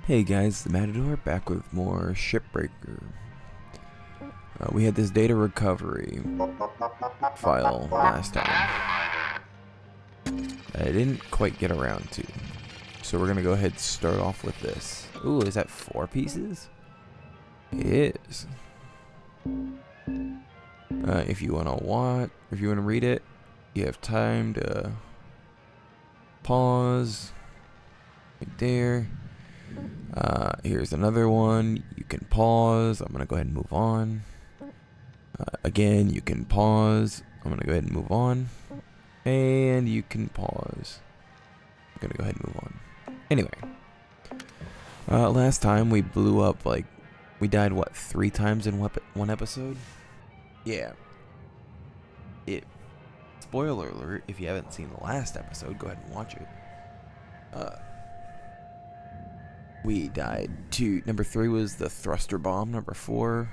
Hey guys, the Matador back with more Shipbreaker. We had this data recovery file last time. I didn't quite get around to. So we're going to go ahead and start off with this. Ooh, is that 4 pieces? It is. If you want to read it, you have time to pause right there. Here's another one. You can pause. I'm going to go ahead and move on. Again, you can pause. I'm going to go ahead and move on. And you can pause. I'm going to go ahead and move on. Anyway. Last time we blew up, we died, 3 times in one episode? Yeah. Spoiler alert, if you haven't seen the last episode, go ahead and watch it. We died to number 3 was the thruster bomb. Number 4,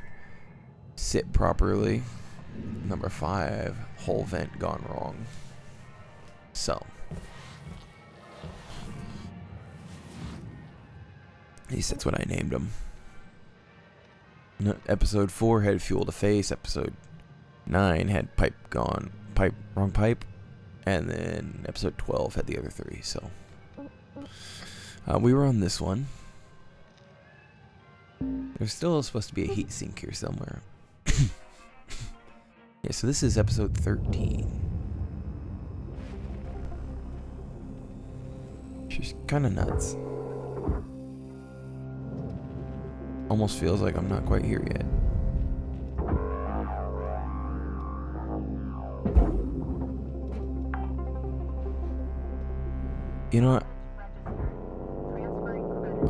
sit properly. Number 5, whole vent gone wrong. So, at least that's what I named them. Episode 4 had fuel to face. Episode 9 had wrong pipe. And then episode 12 had the other 3. So, we were on this one. There's still supposed to be a heat sink here somewhere. Yeah, so this is episode 13. She's kind of nuts. Almost feels like I'm not quite here yet. You know what?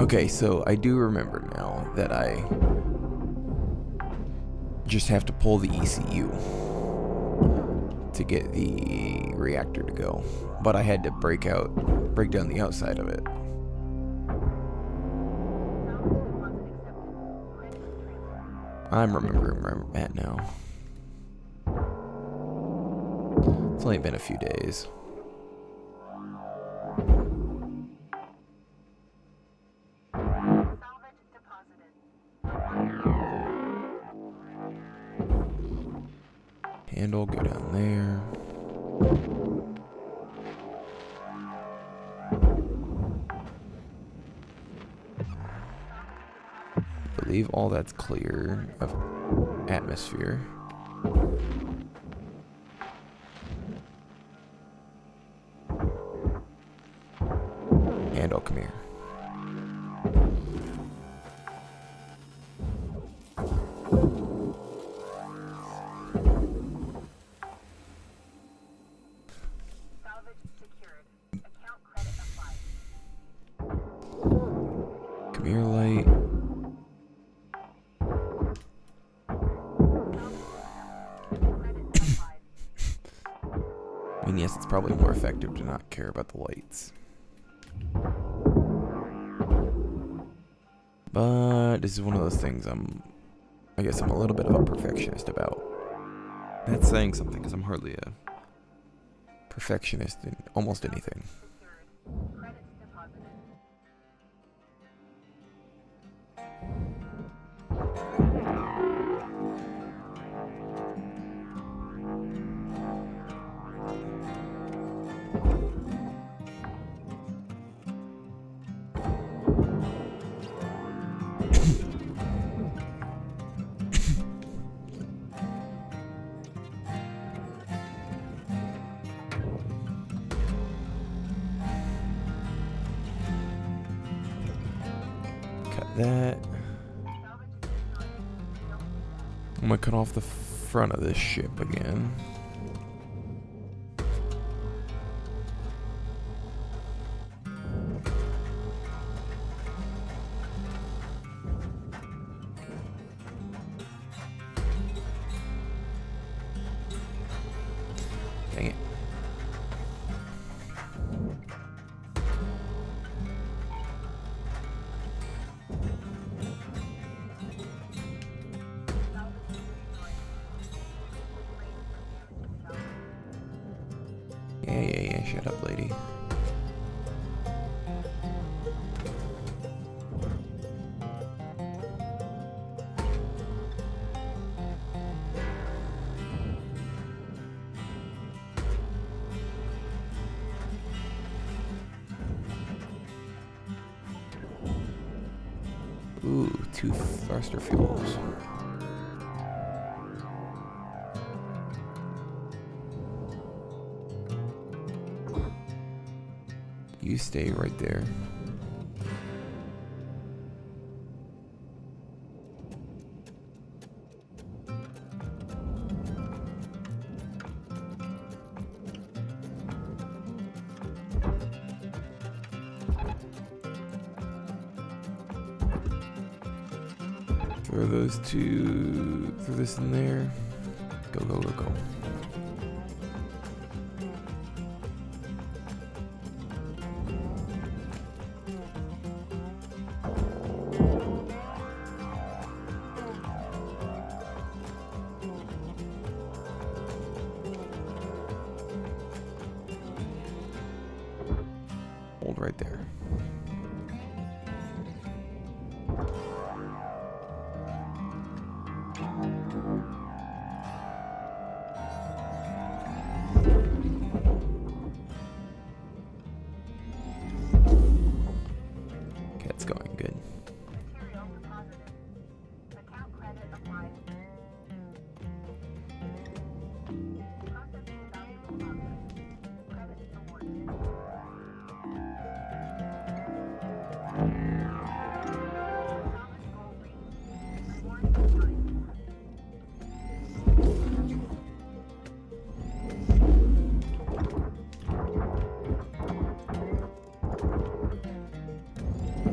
Okay, so I do remember now that I just have to pull the ECU to get the reactor to go. But I had to break down the outside of it. I'm remembering where I'm at now. It's only been a few days. Handle, go down there. I believe all that's clear of atmosphere. Handle, come here. Come here, light. I mean, yes, it's probably more effective to not care about the lights. But this is one of those things I guess I'm a little bit of a perfectionist about. That's saying something, because I'm hardly a perfectionist in almost anything. That. I'm gonna cut off the front of this ship again. Dang it. Yeah, shut up, lady. Ooh, 2 thruster fuels. You stay right there. Throw those 2, throw this in there. Go, go, go, go. Hold right there. Okay, it's going good.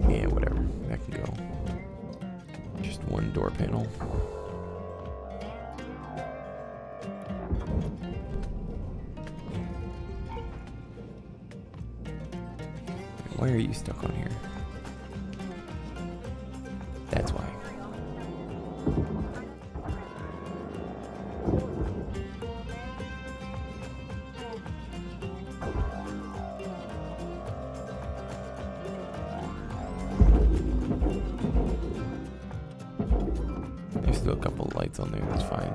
Yeah, whatever. That can go. Just 1 door panel. Why are you stuck on here? That's why. There's still a couple lights on there, that's fine.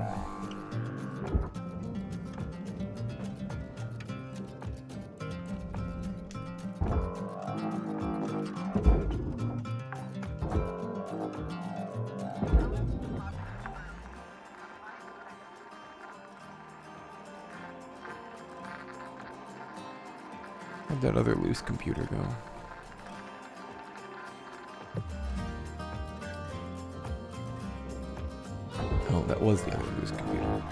Where'd that other loose computer go? Oh, that was the other loose computer.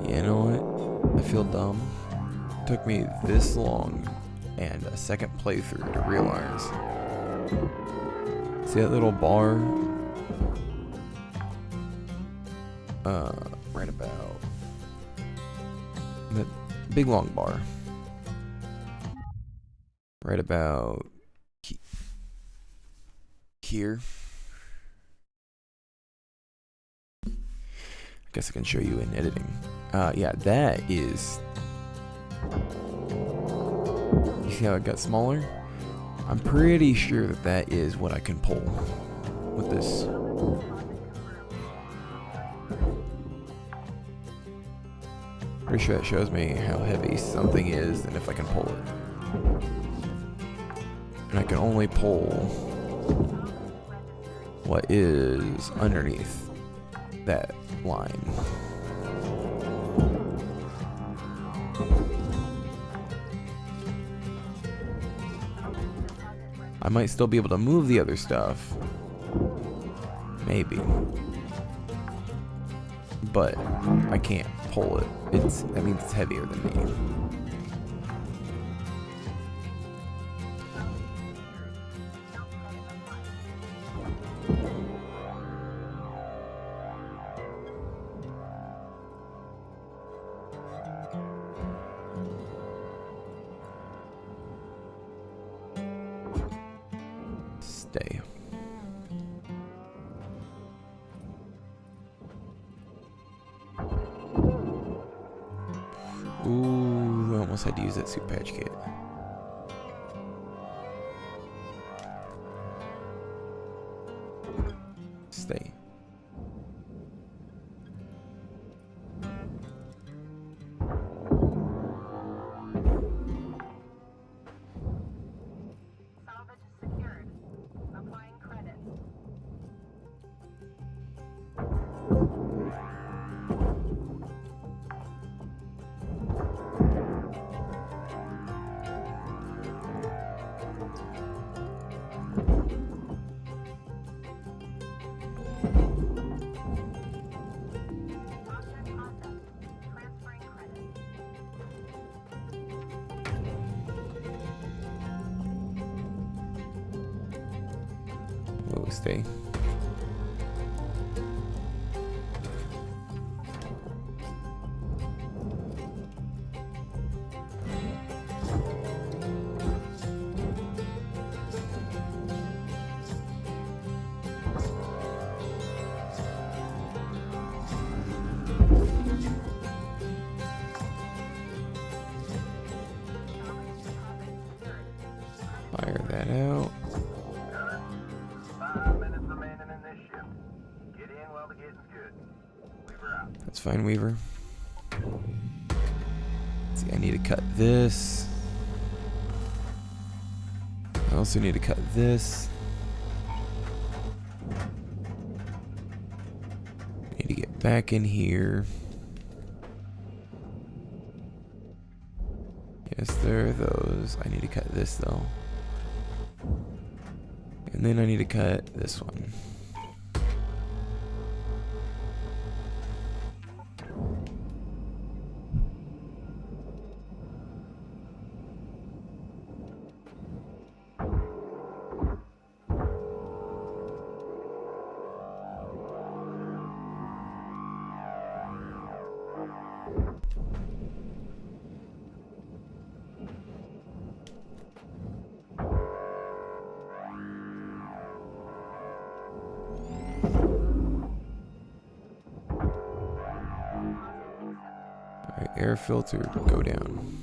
You know what? I feel dumb. It took me this long and a second playthrough to realize. See that little bar? Right about that big long bar. Right about here. I guess I can show you in editing. Yeah, that is. You see how it got smaller? I'm pretty sure that that is what I can pull with this. Pretty sure that shows me how heavy something is and if I can pull it. And I can only pull what is underneath that line. I might still be able to move the other stuff. Maybe. But I can't pull it. That means it's heavier than me. Stay. Ooh, I almost had to use that soup patch kit. Stay. Salvage secured. Applying credit. Object processed. Transferring credit. Whoa, stay. Fire that out. 5 minutes remaining in this shift. Get in while the getting's good. Weaver out. That's fine, Weaver. See, I need to cut this. I also need to cut this. Need to get back in here. Yes, there are those. I need to cut this though. And then I need to cut this one. Alright, air filter, go down.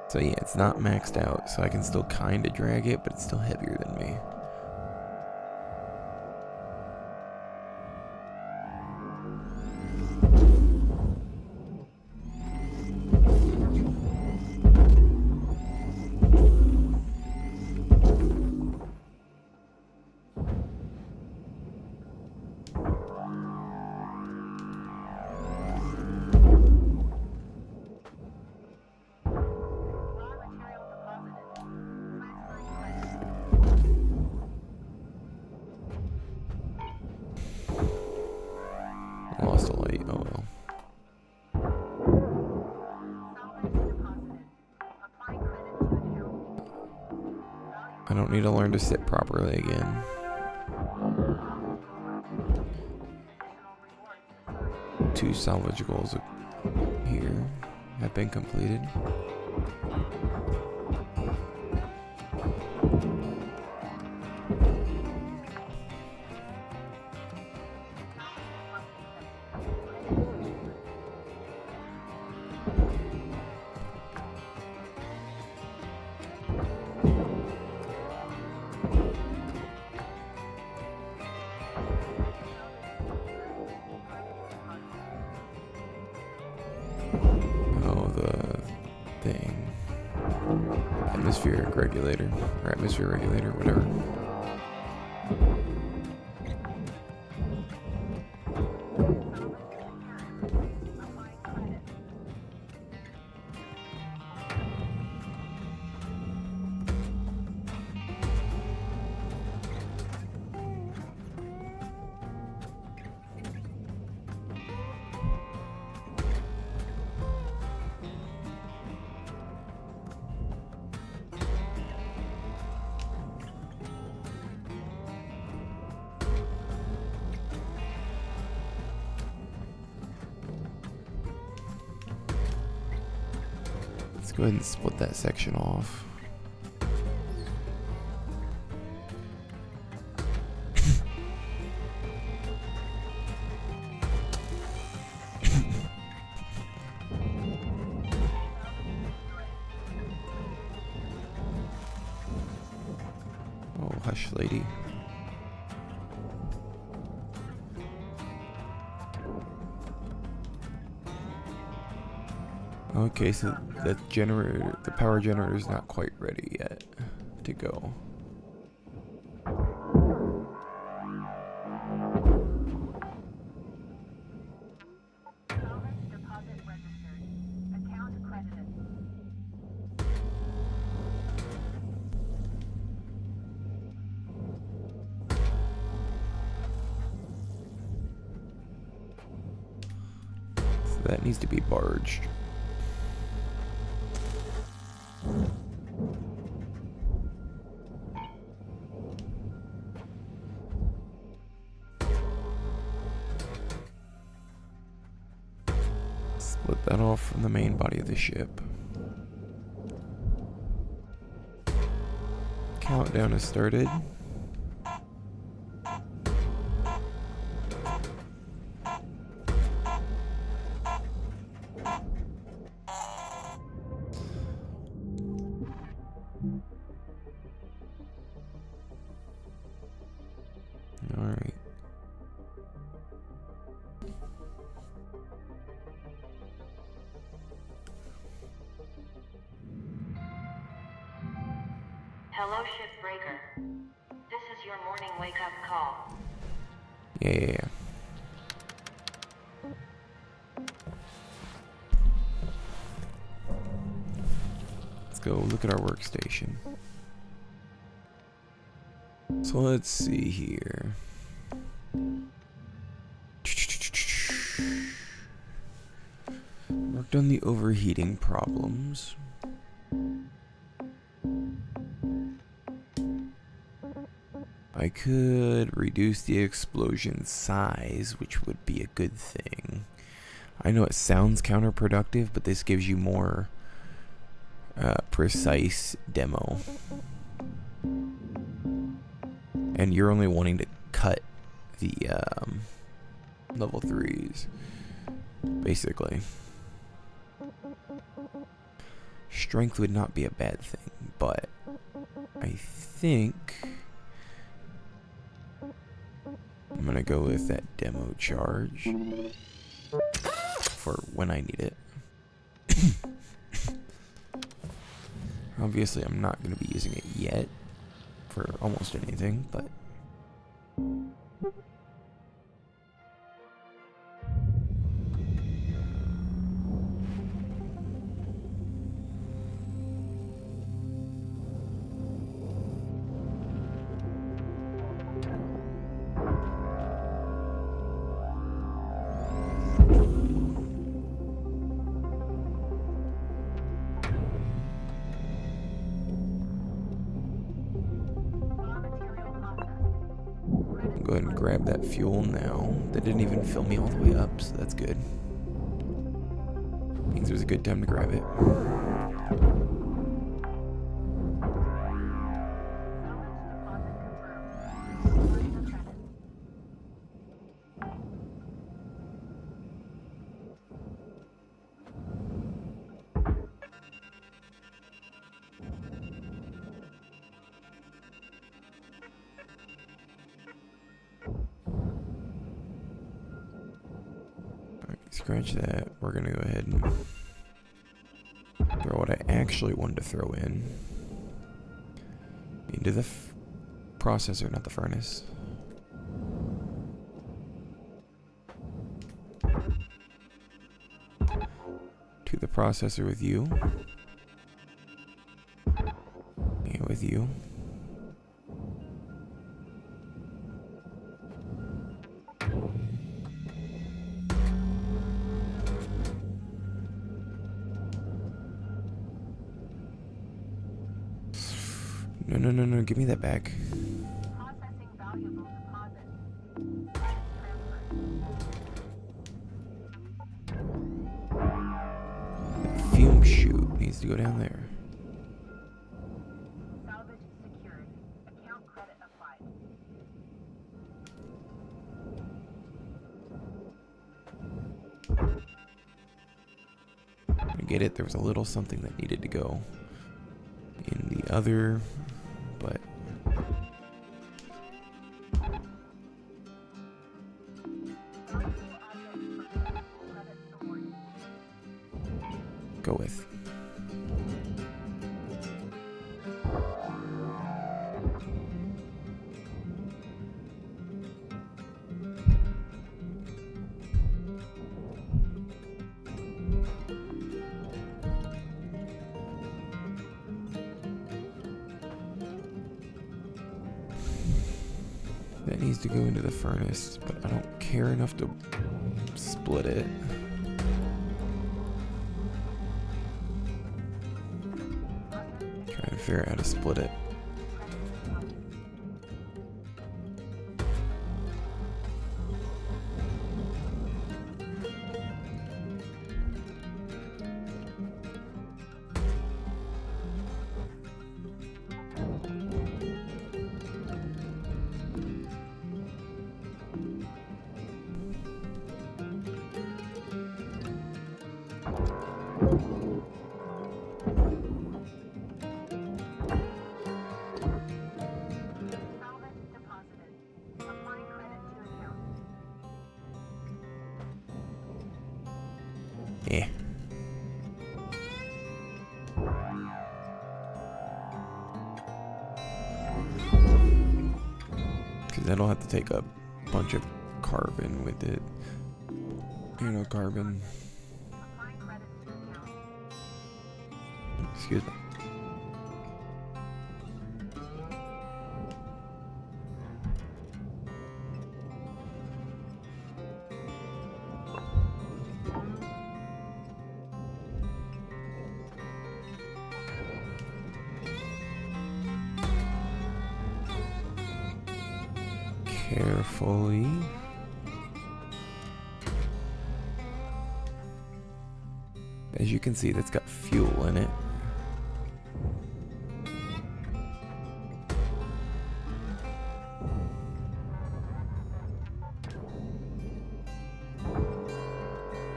So yeah, it's not maxed out, so I can still kinda drag it, but it's still heavier than me. Raw material deposited. Transferring credit. Lost a light, oh well. Salvage deposited. Applying credit to account. I don't need to learn to sit properly again. Additional rewards. 2 salvage goals here have been completed. Oh, the thing. Atmospheric regulator. Or atmosphere regulator, whatever. Applying credit. go ahead and split that section off. Oh, hush, lady. Okay, so the generator, the power generator is not quite ready yet to go. Solvent deposit registered. Account credited. So that needs to be barged. Split that off from the main body of the ship. Countdown has started. Alright. Hello, Shipbreaker. This is your morning wake-up call. Yeah. Let's go look at our workstation. So let's see here. Worked on the overheating problems. I could reduce the explosion size, which would be a good thing. I know it sounds counterproductive, but this gives you more precise demo. And you're only wanting to cut the level 3s, basically. Strength would not be a bad thing, but I think I'm gonna go with that demo charge for when I need it. Obviously, I'm not gonna be using it yet for almost anything, but Raw material processing. go ahead and grab that fuel now. That didn't even fill me all the way up, so that's good. Means there's a good time to grab it. Alright, scratch that. We're gonna go ahead and throw what I actually wanted to throw into the processor, not the furnace. To the processor with you. And with you. No, give me that back. Processing valuable deposit. Transfer. Fume chute needs to go down there. Salvage secured. Account credit applied. I get it, there was a little something that needed to go in the other, but go with. That needs to go into the furnace, but I don't care enough to split it. Trying to figure out how to split it. Salvage deposited. Applying credit to account. Yeah. Because that'll have to take a bunch of carbon with it. You know, carbon. Applying credit to account. Excuse me. Carefully. As you can see, that's got fuel in it.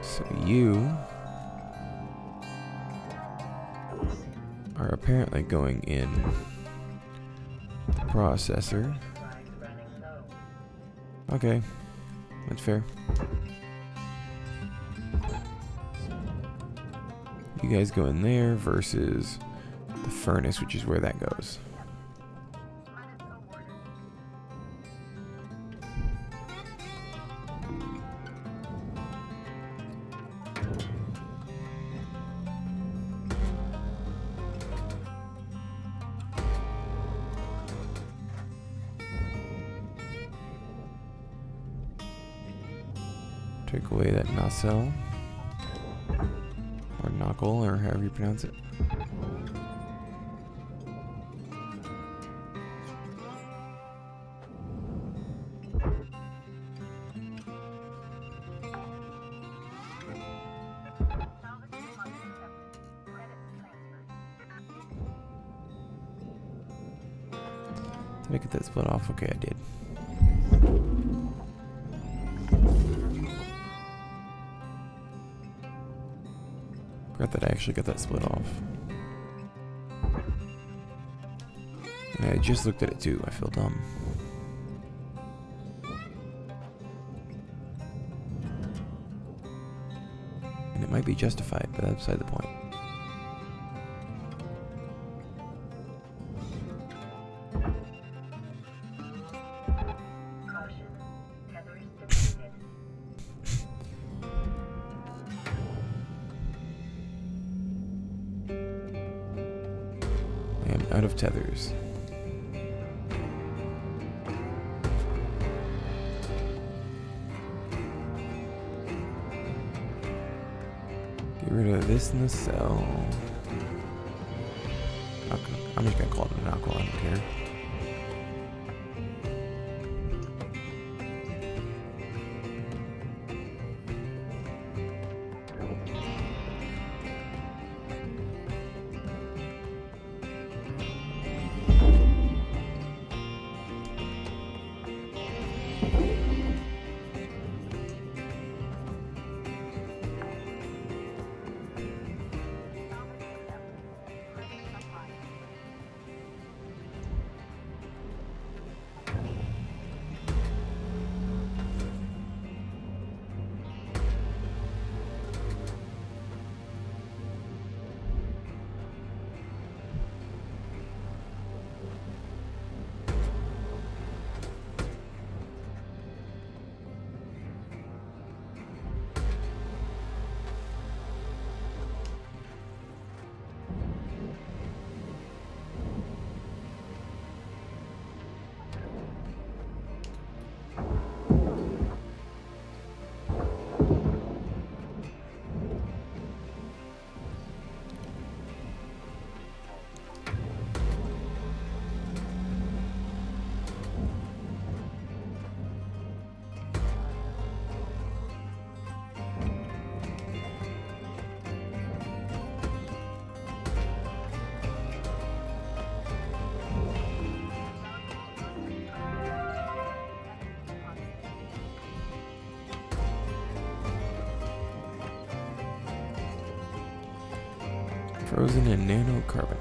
So you are apparently going in the processor. Okay, that's fair. You guys go in there versus the furnace, which is where that goes. Credits awarded. Take away that nacelle. Or knuckle, or however you pronounce it. Salvage deposit accepted. Credits transferred. Did I get that split off? Okay, I did. Forgot that I actually got that split off. And I just looked at it too. I feel dumb. And it might be justified, but that's beside the point. Caution. Tethers depleted. I am out of tethers. Get rid of this nacelle. Okay, I'm just gonna call it an knuckle, I don't care. Frozen in nanocarbonite.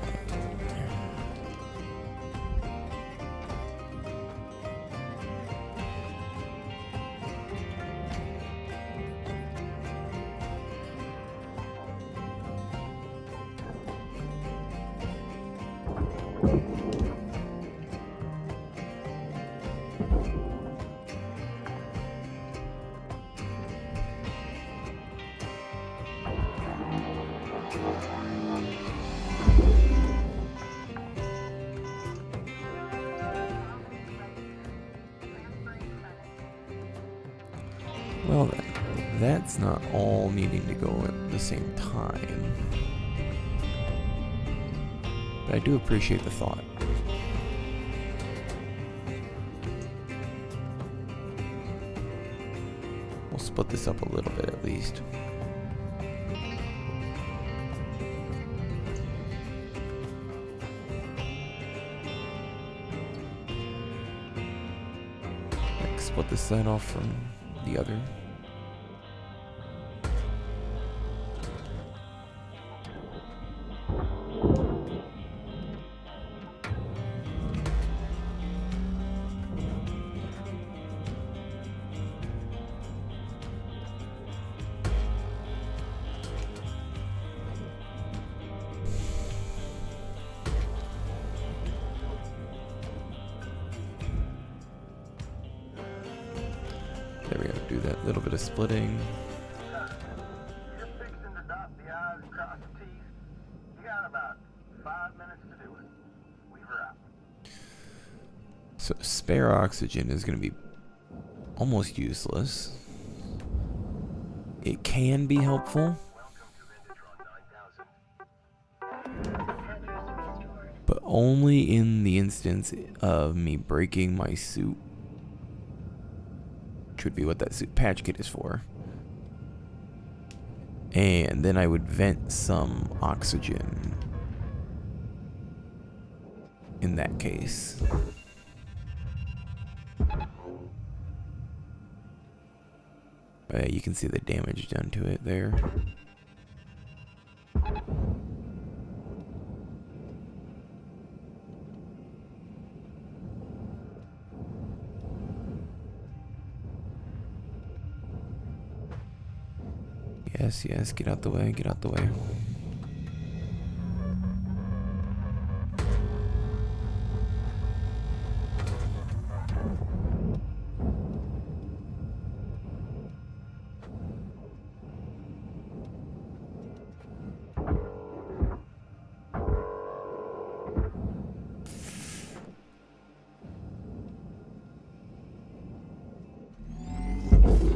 Well then, that's not all needing to go at the same time. But I do appreciate the thought. We'll split this up a little bit at least. Like split this side off from the other. There we go, do that little bit of splitting. Just fixing to dot the I's and cross the T's. You got about 5 minutes to do it. Weaver out. So spare oxygen is going to be almost useless. It can be helpful, Welcome to Vintage Run 9000. Address restored. but only in the instance of me breaking my suit, which would be what that suit patch kit is for. And then I would vent some oxygen in that case. You can see the damage done to it there. Yes, yes, get out the way, get out the way.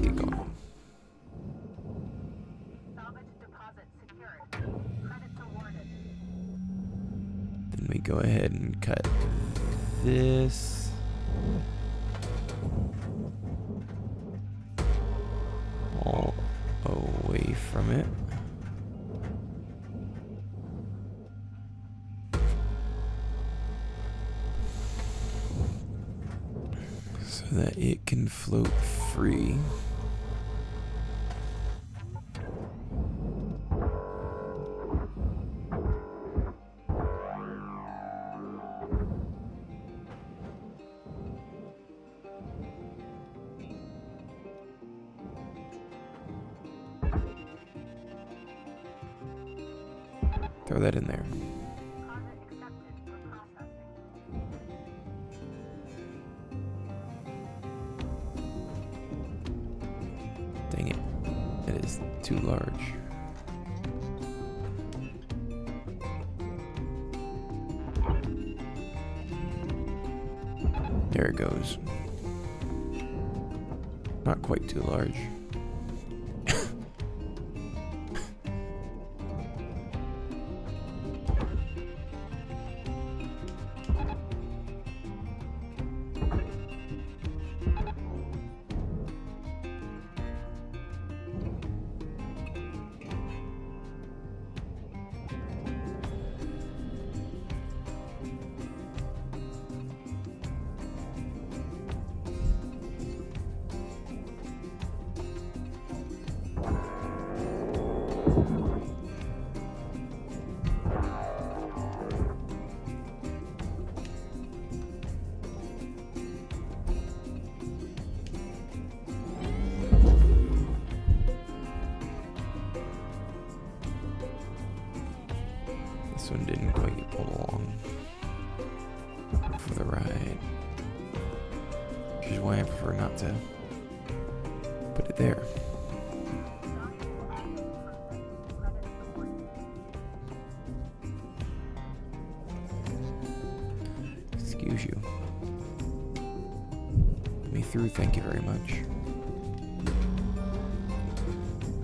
Get going. Salvage deposit secured. Credits awarded. Then we go ahead and cut this. All away from it. So that it can float free. Throw that in there. Deposit accepted for processing. Dang it. It is too large. There it goes. Not quite too large. This one didn't quite get pulled along for the ride, which is why I prefer not to put it there. Excuse you. Let me through, thank you very much.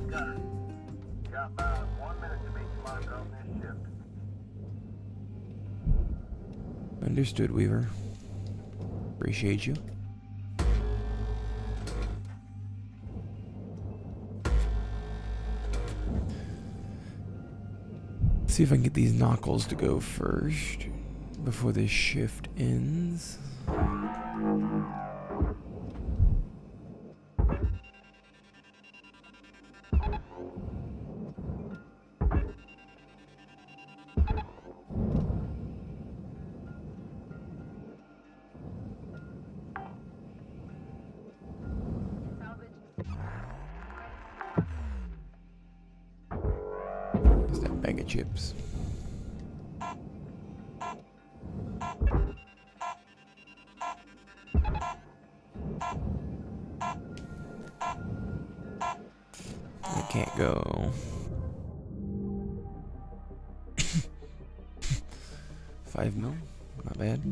Got it. Got about 1 minute to meet tomorrow on this shift. Understood, Weaver. Appreciate you. See if I can get these knuckles to go first before this shift ends. There's that bag of chips. I can't go. 5 mil? Not bad.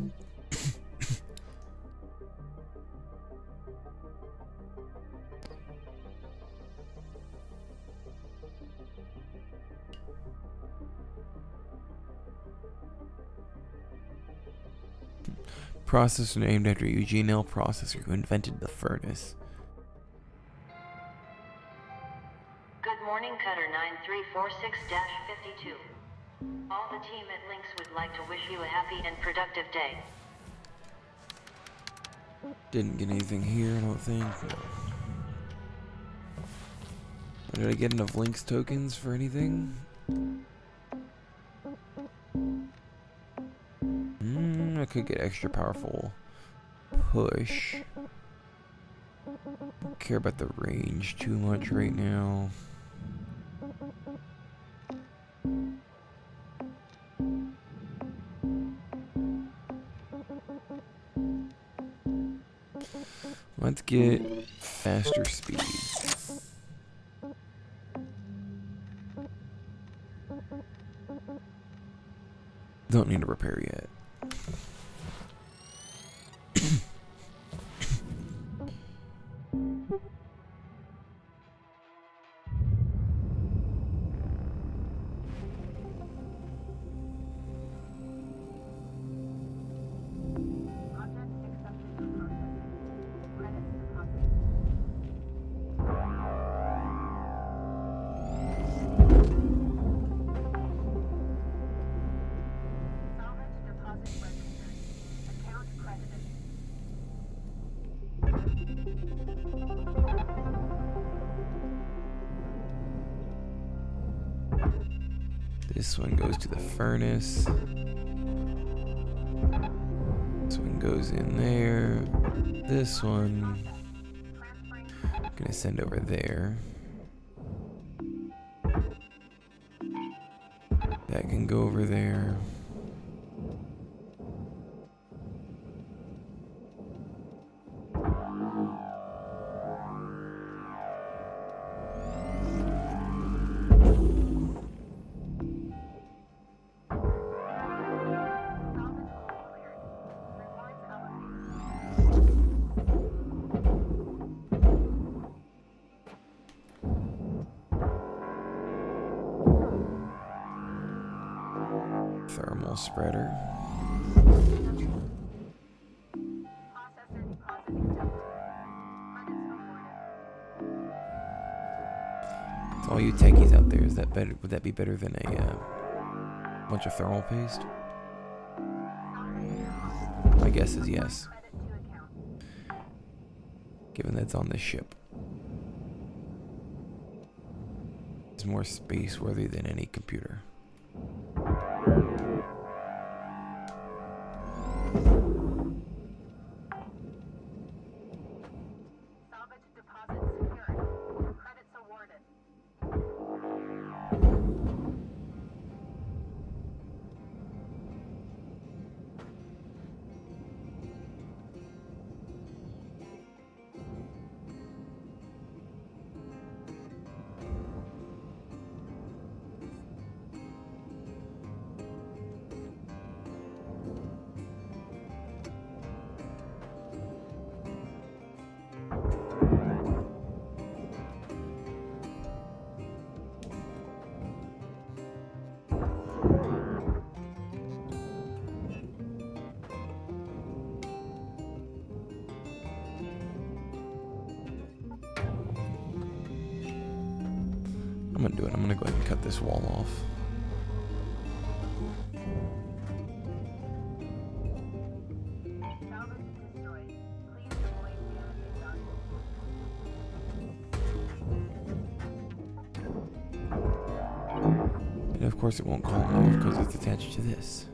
Processor named after Eugene L. Processor, who invented the furnace. Good morning, Cutter 9346-52. All the team at Lynx would like to wish you a happy and productive day. Didn't get anything here, I don't think. No. Did I get enough Lynx tokens for anything? I could get extra powerful push. Don't care about the range too much right now. Let's get faster speed. Don't need to repair yet. This one goes to the furnace. This one goes in there. This one I'm gonna send over there. That can go over there. Thermal spreader. To all you techies out there, is that better? Would that be better than a bunch of thermal paste? My guess is yes. Given that it's on this ship. It's more space worthy than any computer. I'm gonna do it. I'm gonna go ahead and cut this wall off. Salvage destroyed. Please avoid damaging documents. And of course it won't call me because it's attached to this.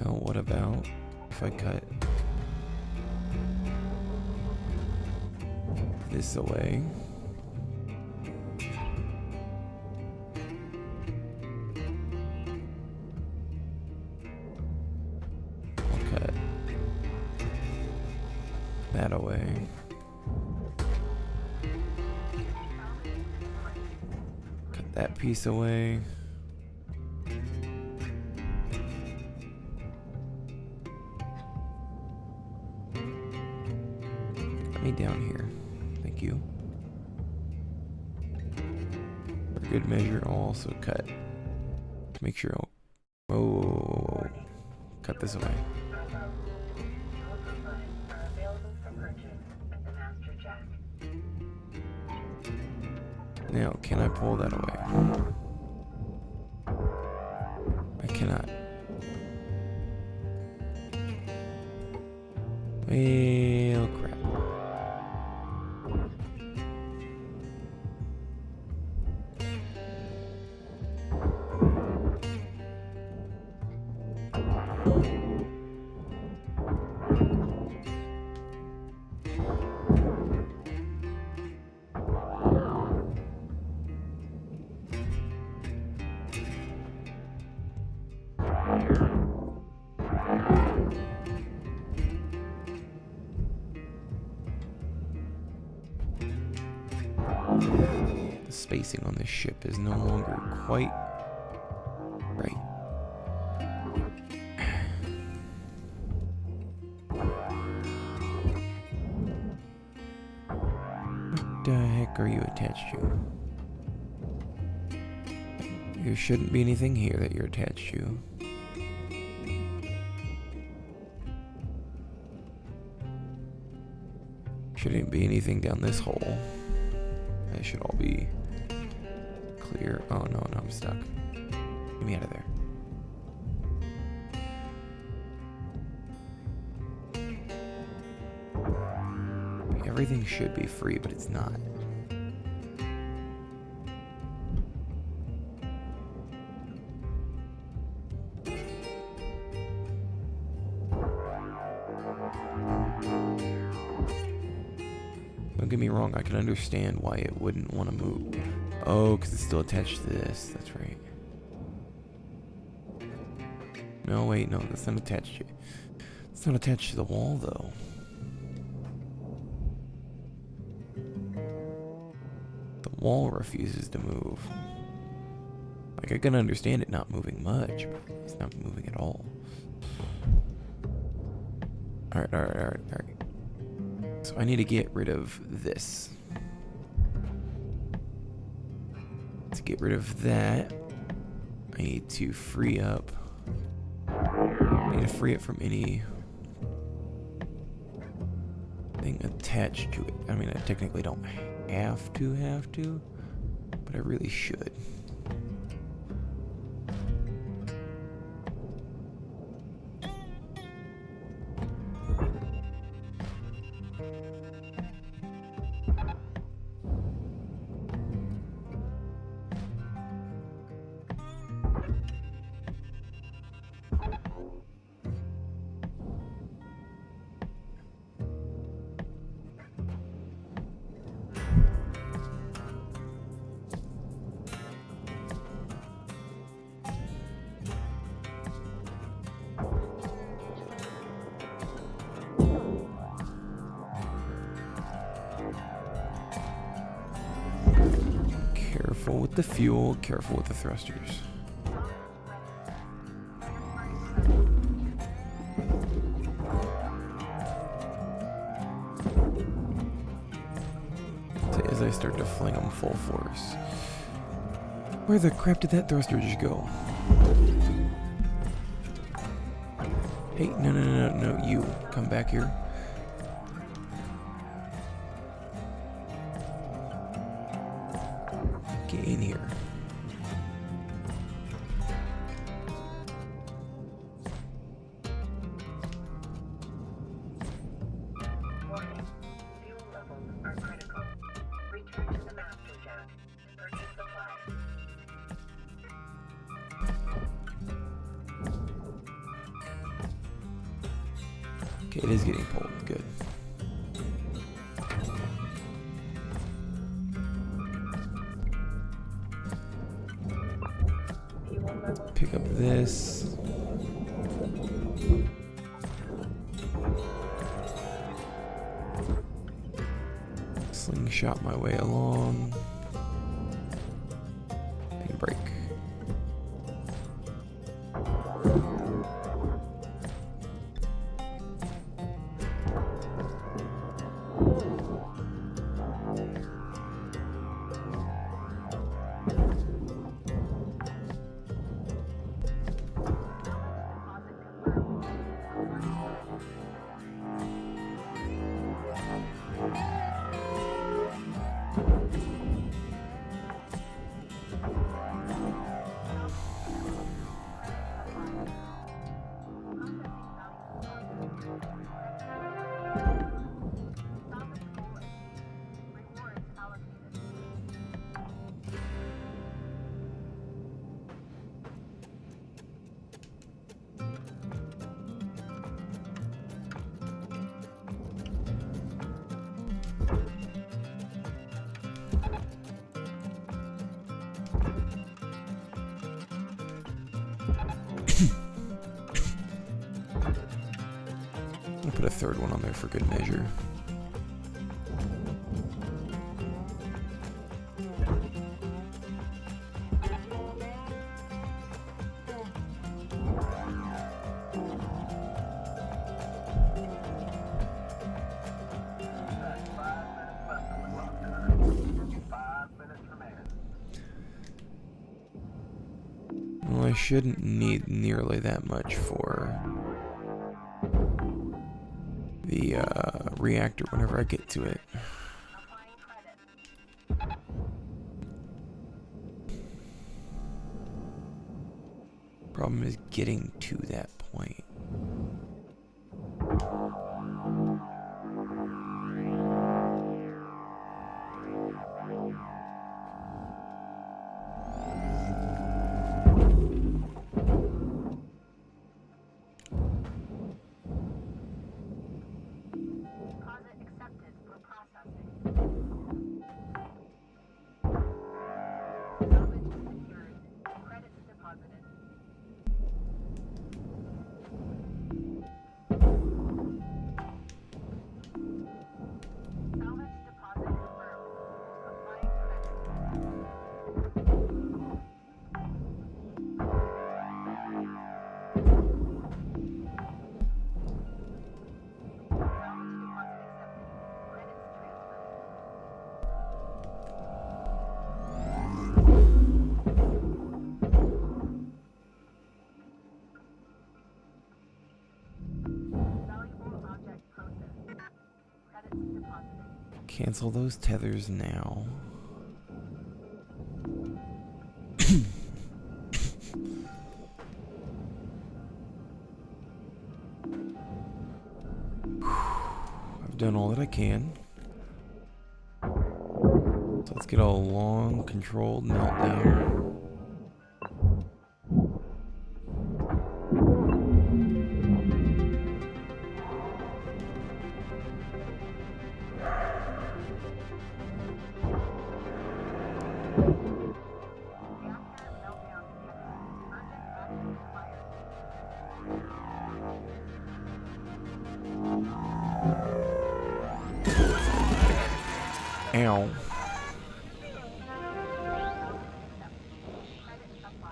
Well, what about if I cut this away? I'll cut that away. Cut that piece away. Cut me down here. Thank you. For good measure, I'll also cut to make sure. Oh, cut this away. Tools and buttons are available for purchase at the Master Jack. Now, can I pull that away? I cannot. Well, crap. The spacing on this ship is no longer quite right. What the heck are you attached to? There shouldn't be anything here that you're attached to. Shouldn't be anything down this hole. That should all be clear. Oh no, I'm stuck. Get me out of there. Everything should be free, but it's not. Don't get me wrong, I can understand why it wouldn't want to move. Oh, because it's still attached to this. That's right. No, wait, no, that's not attached to it. It's not attached to the wall, though. The wall refuses to move. Like, I can understand it not moving much, but it's not moving at all. Alright. So I need to get rid of this. To get rid of that, I need to free up. I need to free it from any thing attached to it. I mean, I technically don't have to, but I really should. Careful with the fuel, careful with the thrusters. So as I start to fling them full force. Where the crap did that thruster just go? Hey, no, you. Come back here. Get in here. Warning. Fuel levels are critical. Return to the master jack and purchase supplies. Okay, it is getting pulled. Good. Fuel levels. Pick up this. Slingshot my way along. And break. I'll put a third one on there for good measure. Well, I shouldn't need nearly that much for the reactor whenever I get to it. Problem is getting to that point. Cancel those tethers now. I've done all that I can. So let's get a long, controlled meltdown. Ow.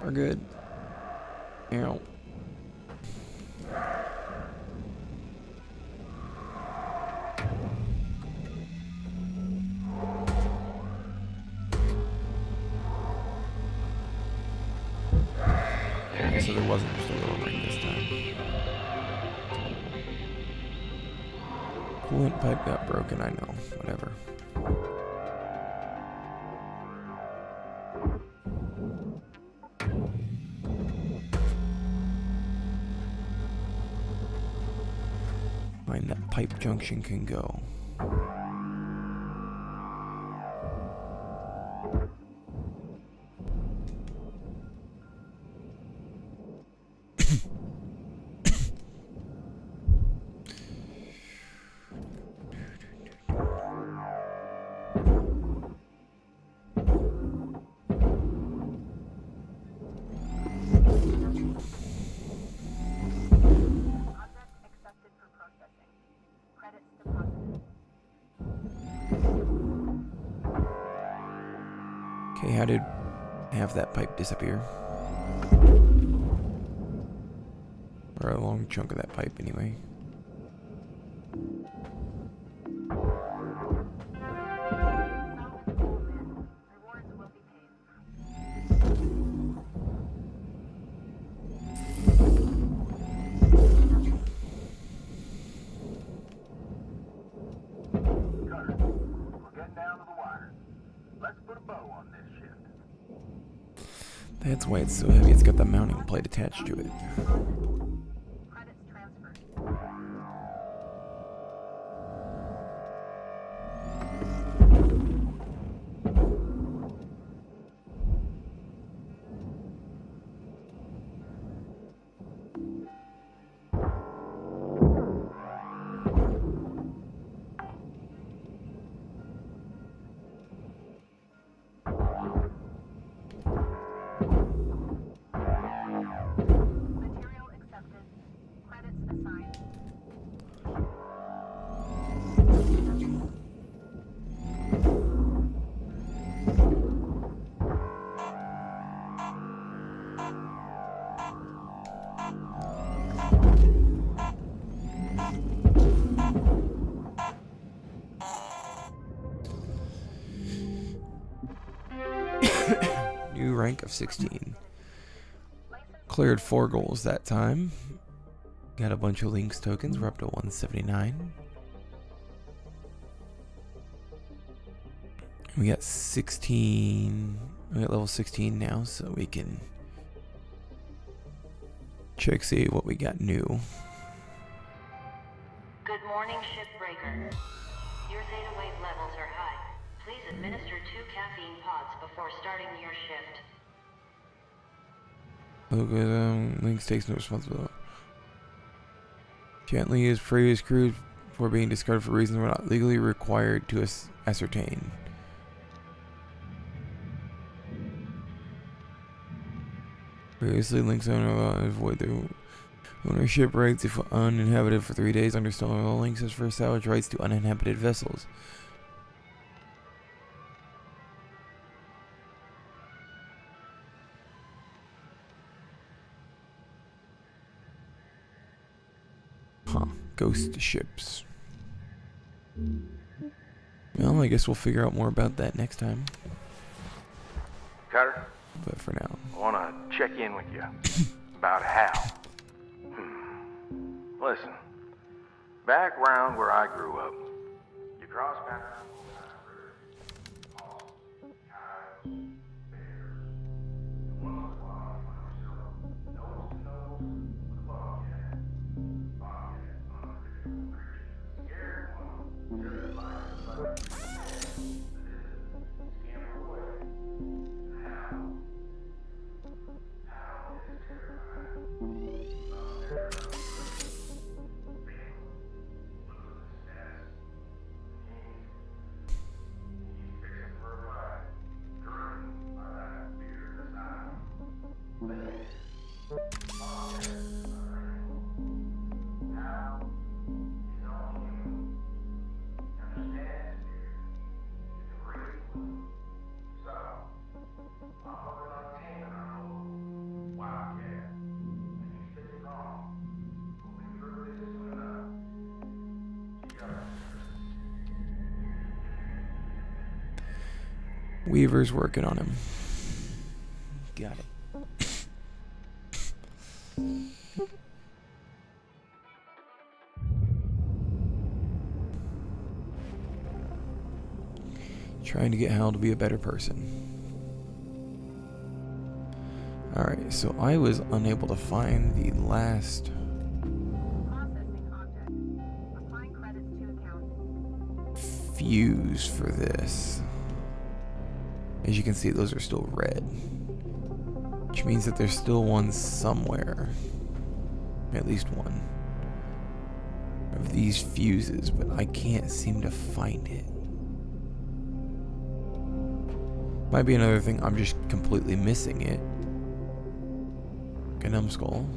We're good. Ow. so there wasn't just a little ring this time. Coolant pipe got broken, I know. Whatever. Find that pipe junction can go. Object accepted for processing. Credits deposited. Okay, how did half that pipe disappear? Or a long chunk of that pipe, anyway. Salvage all men. Rewards will be paid. Cutter, we're getting down to the wire. Let's put a bow on this shift. That's why it's so heavy. It's got the mounting plate attached to it. Credits transferred. Material accepted. Credits assigned. New rank of 16. Cleared 4 goals that time. Got a bunch of links tokens. We're up to 179. We got 16. We got level 16 now, so we can check see what we got new. Good morning, Shipbreaker. Your theta wave levels are high. Please administer 2 caffeine pods before starting your shift. Okay, Links takes no responsibility. Gently use previous crews for being discarded for reasons we're not legally required to ascertain. Previously, Links owner avoid their ownership rights if uninhabited for 3 days. Understand all Links has first salvage rights to uninhabited vessels. Huh. Ghost ships. Well, I guess we'll figure out more about that next time. Cutter, But for now. I want to check in with you about Hal. Listen, back round where I grew up, you cross paths with hawks, coyotes, bears, and once in a while you find yourself nose to nose with a bobcat. Bobcats, unpredictable creatures, scared one, just like the fucking scamper away. Hal is terrified. Weaver's working on him. Got it. Trying to get Hal to be a better person. Alright, so I was unable to find the last Processing object. Applying credits to account. fuse for this. As you can see, those are still red. Which means that there's still one somewhere. At least one. Of these fuses, but I can't seem to find it. Might be another thing, I'm just completely missing it. A numbskull.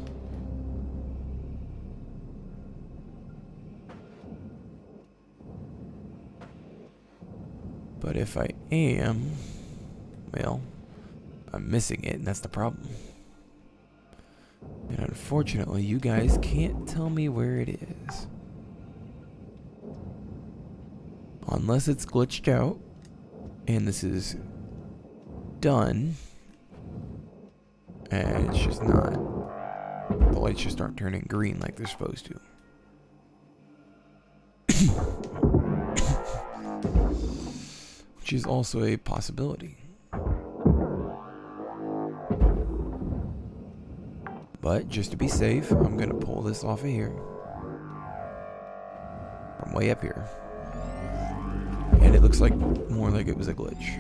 But if I am, well, I'm missing it, and that's the problem. And unfortunately, you guys can't tell me where it is. Unless it's glitched out, and this is done. And it's just not. The lights just aren't turning green like they're supposed to. Which is also a possibility. But just to be safe, I'm gonna pull this off of here. From way up here. And it looks like more like it was a glitch.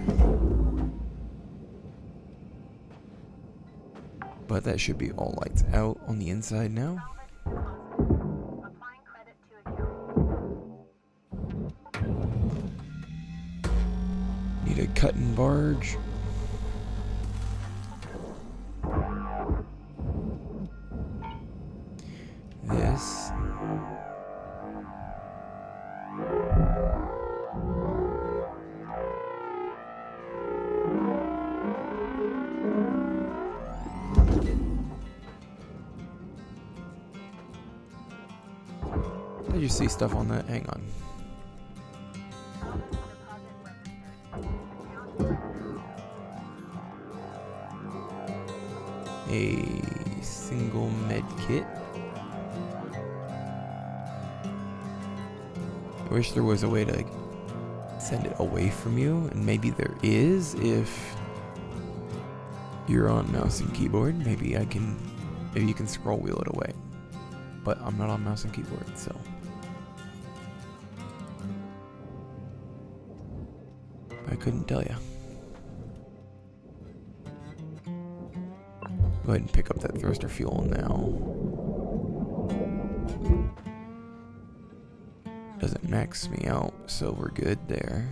But that should be all lights out on the inside now. Applying credit to account. Need a cutting barge. This. Did you see stuff on that? Hang on. A single med kit. I wish there was a way to send it away from you, and maybe there is if you're on mouse and keyboard. Maybe you can scroll wheel it away. But I'm not on mouse and keyboard, so. I couldn't tell you. Go ahead and pick up that thruster fuel now. Doesn't max me out, so we're good there.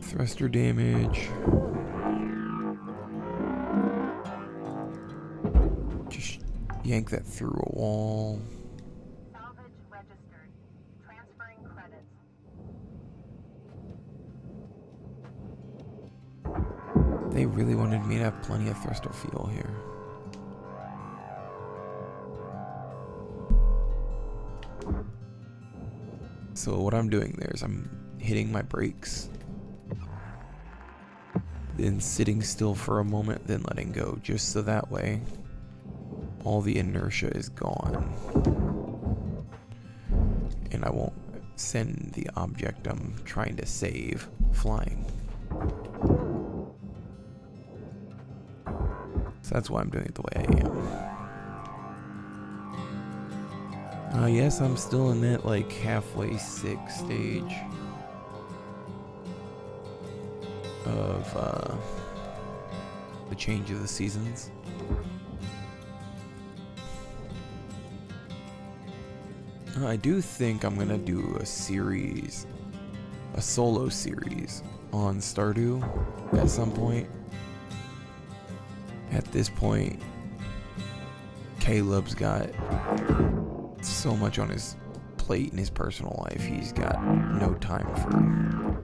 Thruster damage. Just yank that through a wall. Salvage registered. Transferring credits. They really wanted me to have plenty of thruster fuel here. So what I'm doing there is I'm hitting my brakes, then sitting still for a moment, then letting go, just so that way all the inertia is gone and I won't send the object I'm trying to save flying. So that's why I'm doing it the way I am. Yes, I'm still in that like halfway sick stage of the change of the seasons. I do think I'm gonna do a series, a solo series on Stardew at some point. At this point, Caleb's got so much on his plate in his personal life, he's got no time for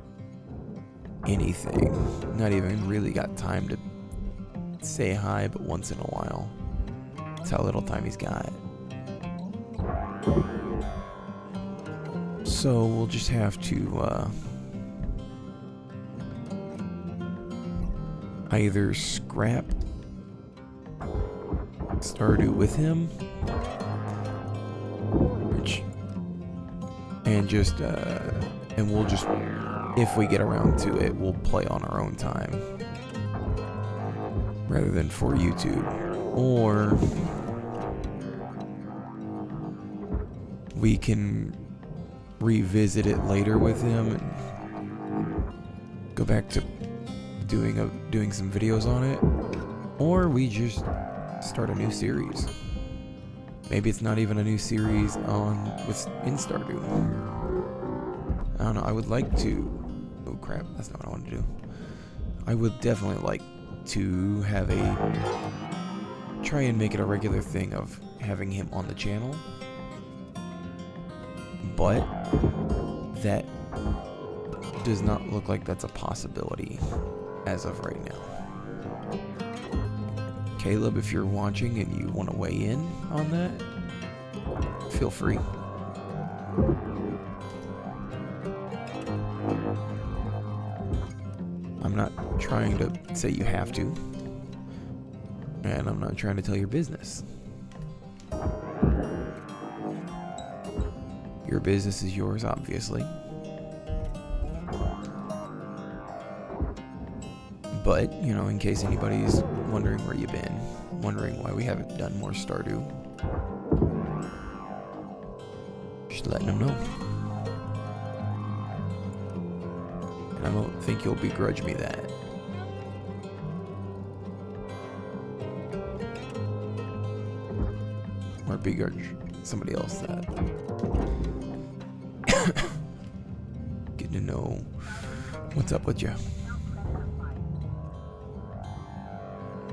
anything. Not even really got time to say hi, but once in a while. That's how little time he's got. So we'll just have to either scrap Stardew with him, and we'll just, if we get around to it, we'll play on our own time rather than for YouTube. Or we can revisit it later with him and go back to doing some videos on it. Or we just start a new series. Maybe it's not even a new series in Stardew. I don't know. I would like to. Oh crap! That's not what I want to do. I would definitely like to have try and make it a regular thing of having him on the channel. But that does not look like that's a possibility as of right now. Caleb, if you're watching and you want to weigh in on that, feel free. I'm not trying to say you have to, and I'm not trying to tell your business. Your business is yours, obviously. But, you know, in case anybody's wondering where you've been, wondering why we haven't done more Stardew, just letting them know. And I don't think you'll begrudge me that. Or begrudge somebody else that. Getting to know what's up with you.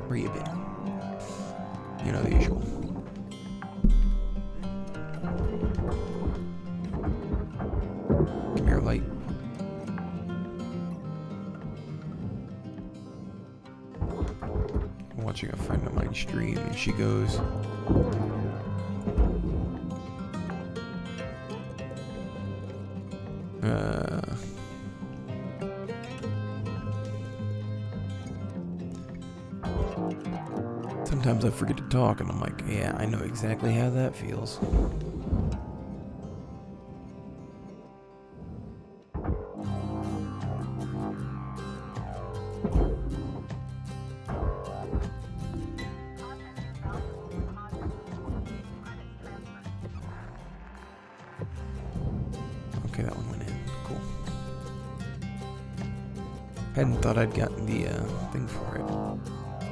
Where you been? You know, the usual. Come here, light. I'm watching a friend of mine stream, and she goes, sometimes I forget to talk, and I'm like, yeah, I know exactly how that feels. Okay, that one went in. Cool. Hadn't thought I'd gotten the thing for it.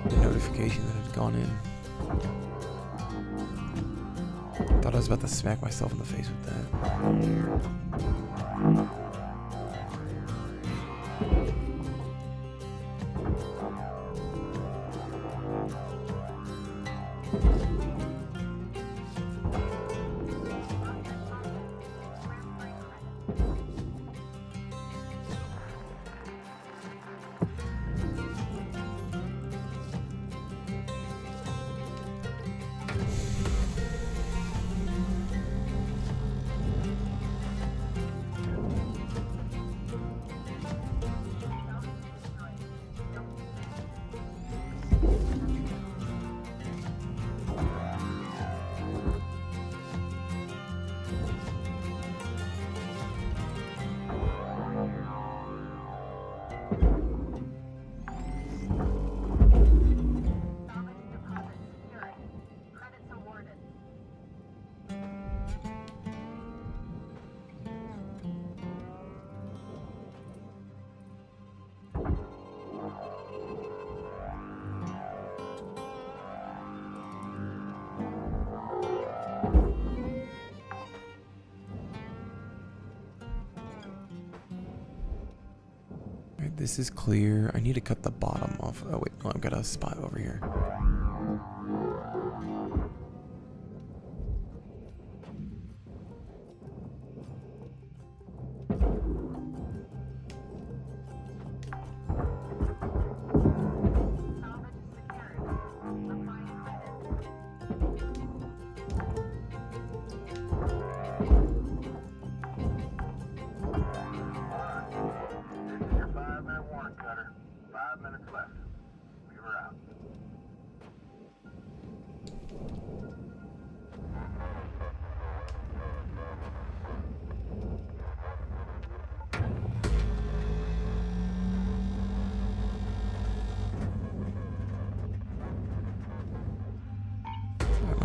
The notification that had gone in. Thought I was about to smack myself in the face with that. This is clear. I need to cut the bottom off. Oh wait, no, I've got a spot over here. This is your 5-minute warning, Cutter. 5 minutes left.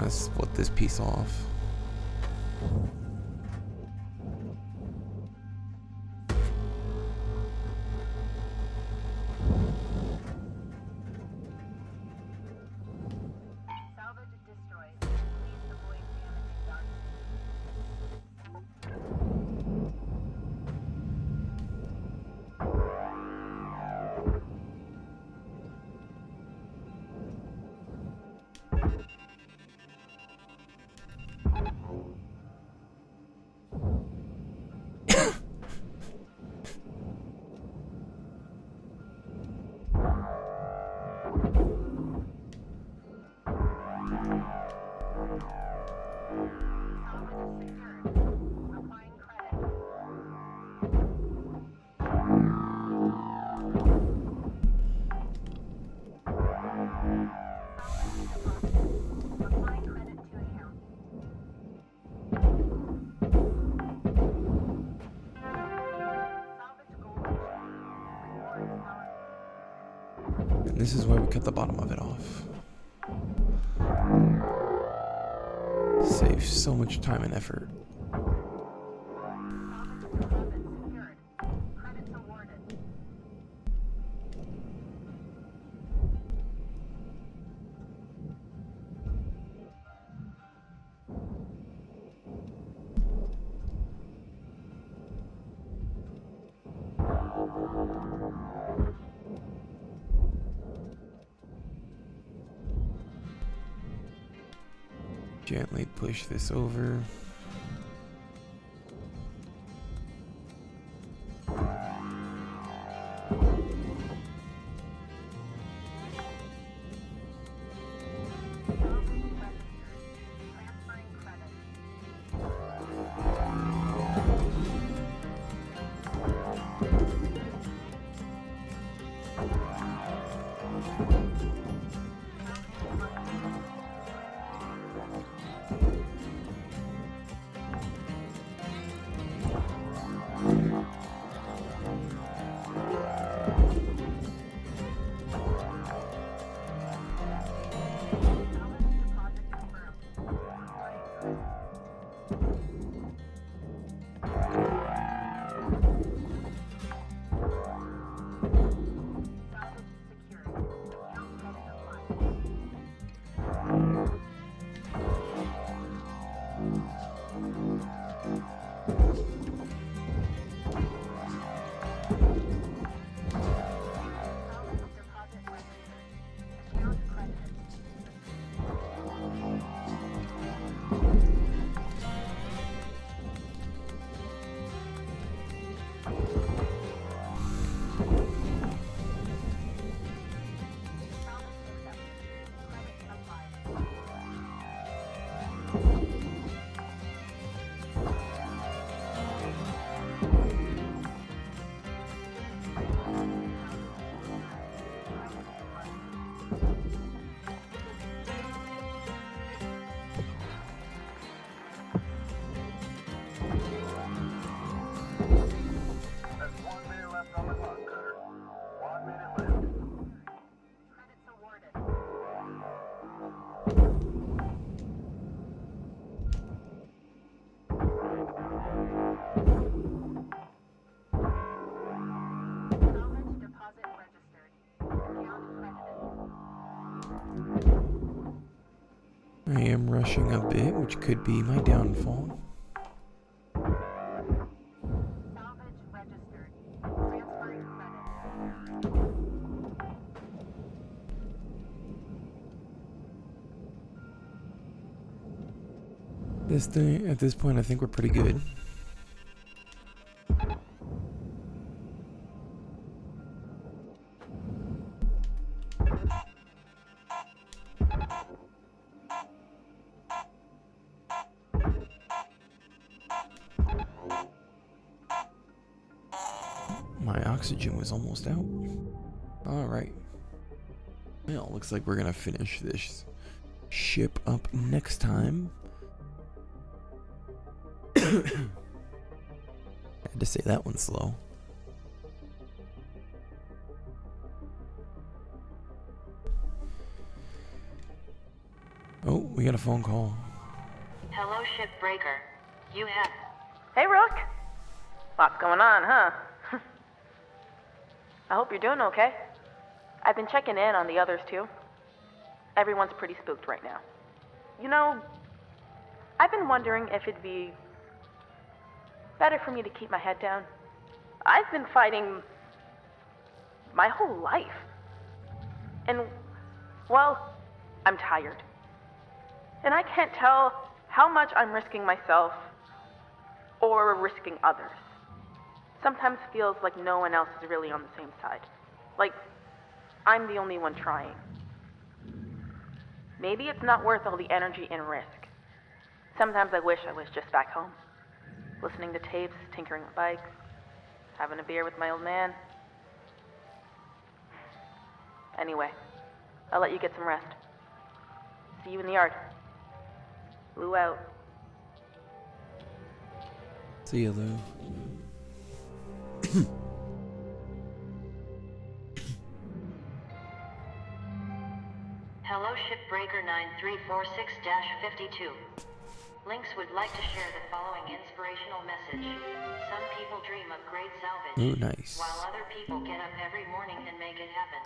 kind of split this piece off. Salvage destroyed. Please avoid damaging guards. Salvage secured. Applying credit. Salvage deposited. Applying credit to account. Salvage gold issued. Rewards allocated. And this is why we cut the bottom of it off. Saves so much time and effort. Salvage deposit secured. Credits awarded. Gently push this over. Salvage registered. Transferring credit. Salvage deposit confirmed. Reporting credit. Salvage secured. Account credit applied. Salvage deposit registered. Account credited. Salvage accepted. Credit applied. There's 1 minute left on the clock, Cutter. 1 minute left. Credits awarded. Salvage deposit registered. Account credited. I am rushing a bit, which could be my downfall. Salvage registered. Transferring credit. This thing, at this point, I think we're pretty good. My oxygen was almost out. Alright. Well, looks like we're gonna finish this ship up next time. Had to say that one slow. Oh, we got a phone call. Hello, Shipbreaker. You have... Hey, Rook. Lots going on, huh? I hope you're doing okay. I've been checking in on the others, too. Everyone's pretty spooked right now. You know, I've been wondering if it'd be better for me to keep my head down. I've been fighting my whole life. And, well, I'm tired. And I can't tell how much I'm risking myself or risking others. Sometimes feels like no one else is really on the same side. Like, I'm the only one trying. Maybe it's not worth all the energy and risk. Sometimes I wish I was just back home, listening to tapes, tinkering with bikes, having a beer with my old man. Anyway, I'll let you get some rest. See you in the yard. Lou out. See you, Lou. Hello, Shipbreaker 9346-52. Lynx would like to share the following inspirational message. Some people dream of great salvage, Ooh, nice. while other people get up every morning and make it happen.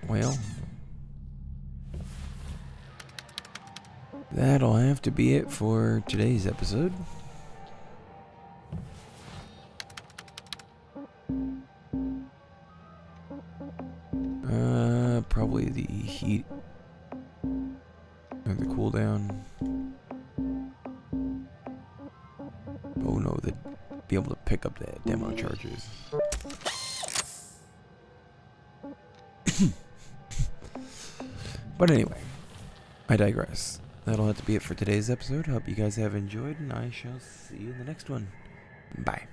Well, that'll have to be it for today's episode. Probably the heat and the cooldown. Oh no, they'd be able to pick up the demo charges. But anyway, I digress. That'll have to be it for today's episode. Hope you guys have enjoyed, and I shall see you in the next one. Bye.